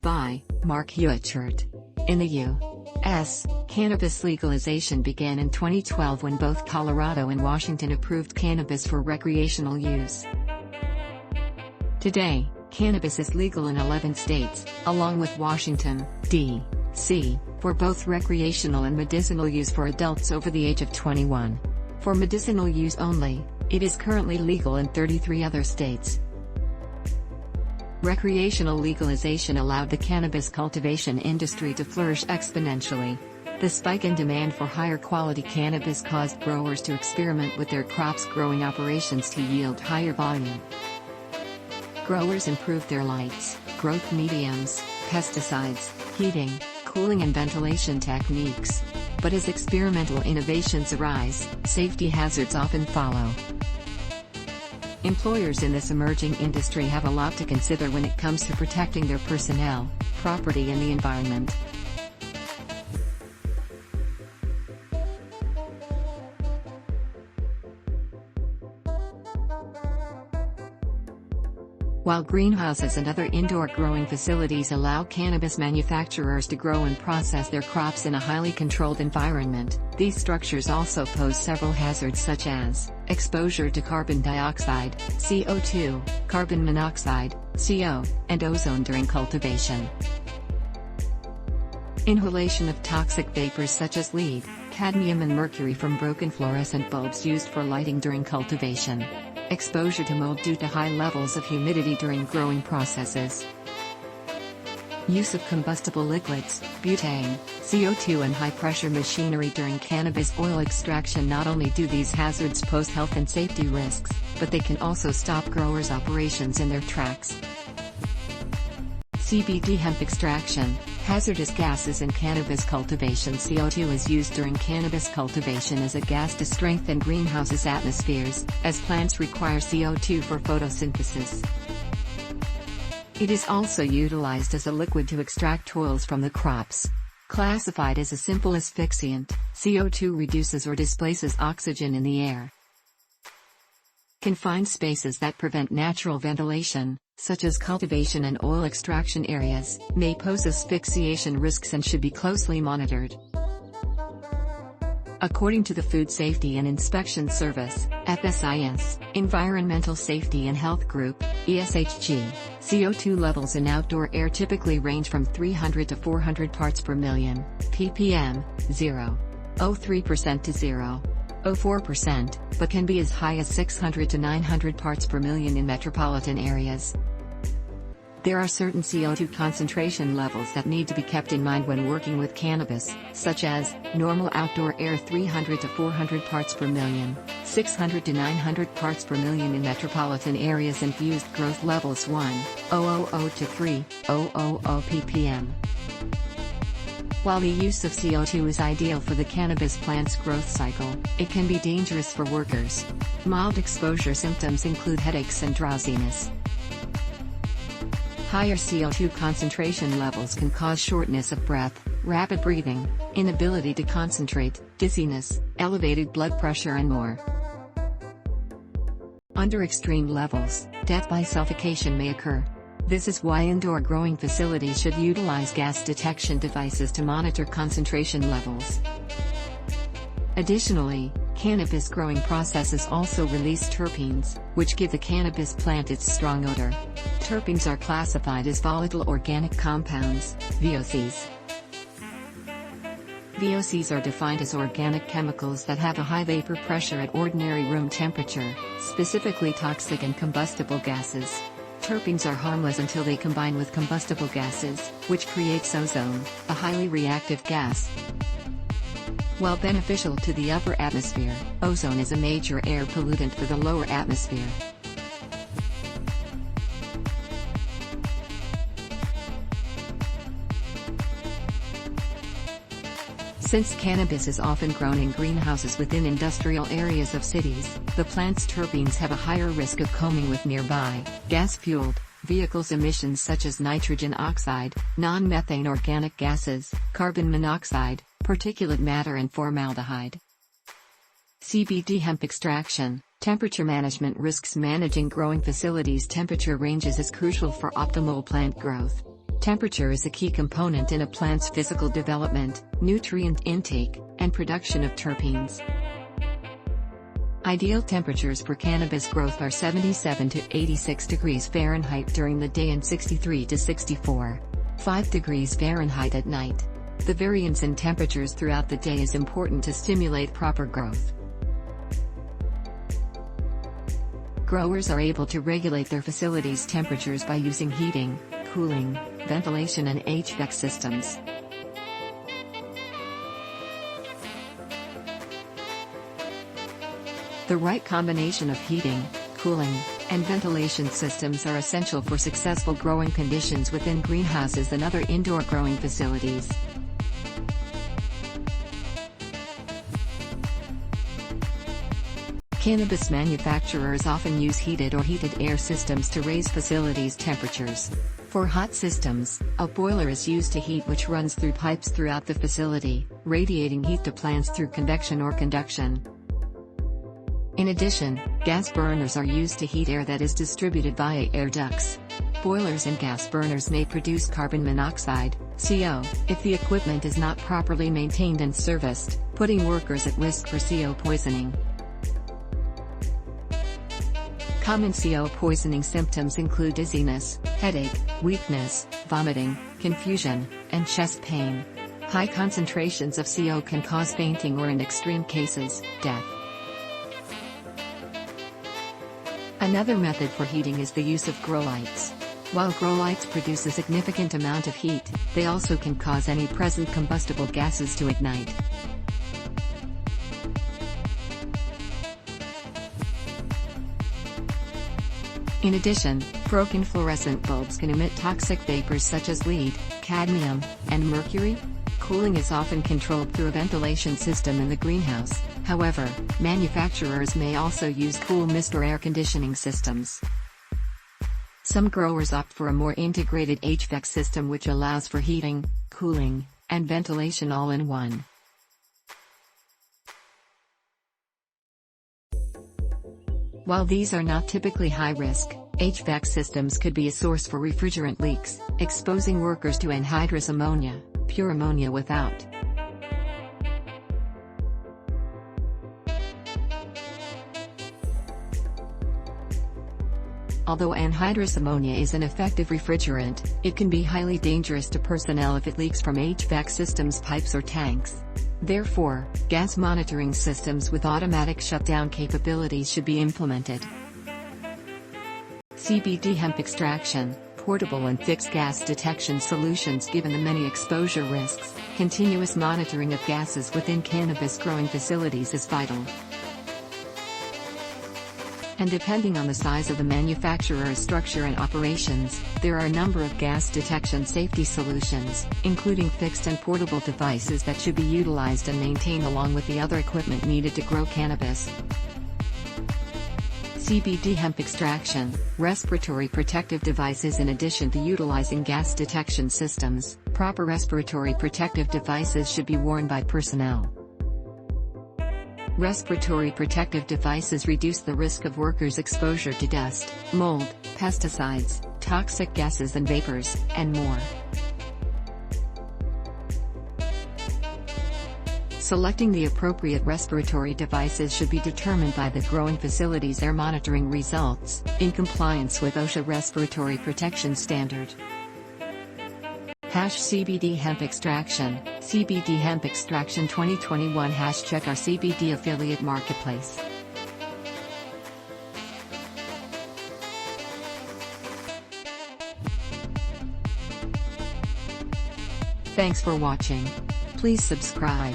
By Mark Heuchert. In the U.S., cannabis legalization began in 2012 when both Colorado and Washington approved cannabis for recreational use. Today, cannabis is legal in 11 states, along with Washington, D.C., for both recreational and medicinal use for adults over the age of 21. For medicinal use only, it is currently legal in 33 other states. Recreational legalization allowed the cannabis cultivation industry to flourish exponentially. The spike in demand for higher quality cannabis caused growers to experiment with their crops growing operations to yield higher volume. Growers improved their lights, growth mediums, pesticides, heating, cooling and ventilation techniques. But as experimental innovations arise, safety hazards often follow. Employers in this emerging industry have a lot to consider when it comes to protecting their personnel, property and the environment. While greenhouses and other indoor growing facilities allow cannabis manufacturers to grow and process their crops in a highly controlled environment, these structures also pose several hazards such as exposure to carbon dioxide, CO2, carbon monoxide, CO, and ozone during cultivation. Inhalation of toxic vapors such as lead, cadmium and mercury from broken fluorescent bulbs used for lighting during cultivation. Exposure to mold due to high levels of humidity during growing processes. Use of combustible liquids, butane, CO2 and high-pressure machinery during cannabis oil extraction. Not only do these hazards pose health and safety risks, but they can also stop growers' operations in their tracks. CBD Hemp Extraction. Hazardous gases in cannabis cultivation. CO2 is used during cannabis cultivation as a gas to strengthen greenhouses' atmospheres, as plants require CO2 for photosynthesis. It is also utilized as a liquid to extract oils from the crops. Classified as a simple asphyxiant, CO2 reduces or displaces oxygen in the air. Confined spaces that prevent natural ventilation, such as cultivation and oil extraction areas, may pose asphyxiation risks and should be closely monitored. According to the Food Safety and Inspection Service, FSIS, Environmental Safety and Health Group, ESHG, CO2 levels in outdoor air typically range from 300 to 400 parts per million, ppm, 0.03% to 0.04%, but can be as high as 600 to 900 parts per million in metropolitan areas. There are certain CO2 concentration levels that need to be kept in mind when working with cannabis, such as normal outdoor air 300 to 400 parts per million, 600 to 900 parts per million in metropolitan areas, and fused growth levels 1,000 to 3,000 ppm. While the use of CO2 is ideal for the cannabis plant's growth cycle, it can be dangerous for workers. Mild exposure symptoms include headaches and drowsiness. Higher CO2 concentration levels can cause shortness of breath, rapid breathing, inability to concentrate, dizziness, elevated blood pressure and more. Under extreme levels, death by suffocation may occur. This is why indoor growing facilities should utilize gas detection devices to monitor concentration levels. Additionally, cannabis growing processes also release terpenes, which give the cannabis plant its strong odor. Terpenes are classified as volatile organic compounds, VOCs. VOCs are defined as organic chemicals that have a high vapor pressure at ordinary room temperature, specifically toxic and combustible gases. Terpenes are harmless until they combine with combustible gases, which creates ozone, a highly reactive gas. While beneficial to the upper atmosphere, ozone is a major air pollutant for the lower atmosphere. Since cannabis is often grown in greenhouses within industrial areas of cities, the plant's terpenes have a higher risk of commingling with nearby, gas-fueled, vehicles. Emissions such as nitrogen oxide, non-methane organic gases, carbon monoxide, particulate matter and formaldehyde. CBD hemp extraction, temperature management risks. Managing growing facilities' temperature ranges is crucial for optimal plant growth. Temperature is a key component in a plant's physical development, nutrient intake, and production of terpenes. Ideal temperatures for cannabis growth are 77 to 86 degrees Fahrenheit during the day and 63 to 64.5 degrees Fahrenheit at night. The variance in temperatures throughout the day is important to stimulate proper growth. Growers are able to regulate their facilities' temperatures by using heating, cooling, ventilation and HVAC systems. The right combination of heating, cooling, and ventilation systems are essential for successful growing conditions within greenhouses and other indoor growing facilities. Cannabis manufacturers often use heated or heated air systems to raise facilities' temperatures. For hot systems, a boiler is used to heat, which runs through pipes throughout the facility, radiating heat to plants through convection or conduction. In addition, gas burners are used to heat air that is distributed via air ducts. Boilers and gas burners may produce carbon monoxide, CO, if the equipment is not properly maintained and serviced, putting workers at risk for CO poisoning. Common CO poisoning symptoms include dizziness, headache, weakness, vomiting, confusion, and chest pain. High concentrations of CO can cause fainting or, in extreme cases, death. Another method for heating is the use of grow lights. While grow lights produce a significant amount of heat, they also can cause any present combustible gases to ignite. In addition, broken fluorescent bulbs can emit toxic vapors such as lead, cadmium, and mercury. Cooling is often controlled through a ventilation system in the greenhouse. However, manufacturers may also use cool mist or air conditioning systems. Some growers opt for a more integrated HVAC system, which allows for heating, cooling, and ventilation all in one. While these are not typically high-risk, HVAC systems could be a source for refrigerant leaks, exposing workers to anhydrous ammonia, pure ammonia without. Although anhydrous ammonia is an effective refrigerant, it can be highly dangerous to personnel if it leaks from HVAC systems' pipes or tanks. Therefore, gas monitoring systems with automatic shutdown capabilities should be implemented. CBD hemp extraction, portable and fixed gas detection solutions. Given the many exposure risks, continuous monitoring of gases within cannabis growing facilities is vital. And depending on the size of the manufacturer's structure and operations, there are a number of gas detection safety solutions, including fixed and portable devices that should be utilized and maintained along with the other equipment needed to grow cannabis. CBD hemp extraction, respiratory protective devices. In addition to utilizing gas detection systems, proper respiratory protective devices should be worn by personnel. Respiratory protective devices reduce the risk of workers' exposure to dust, mold, pesticides, toxic gases and vapors, and more. Selecting the appropriate respiratory devices should be determined by the growing facility's air monitoring results, in compliance with OSHA respiratory protection standard. #CBD Hemp Extraction, CBD Hemp Extraction 2021. Check our CBD affiliate marketplace. Thanks for watching. Please subscribe.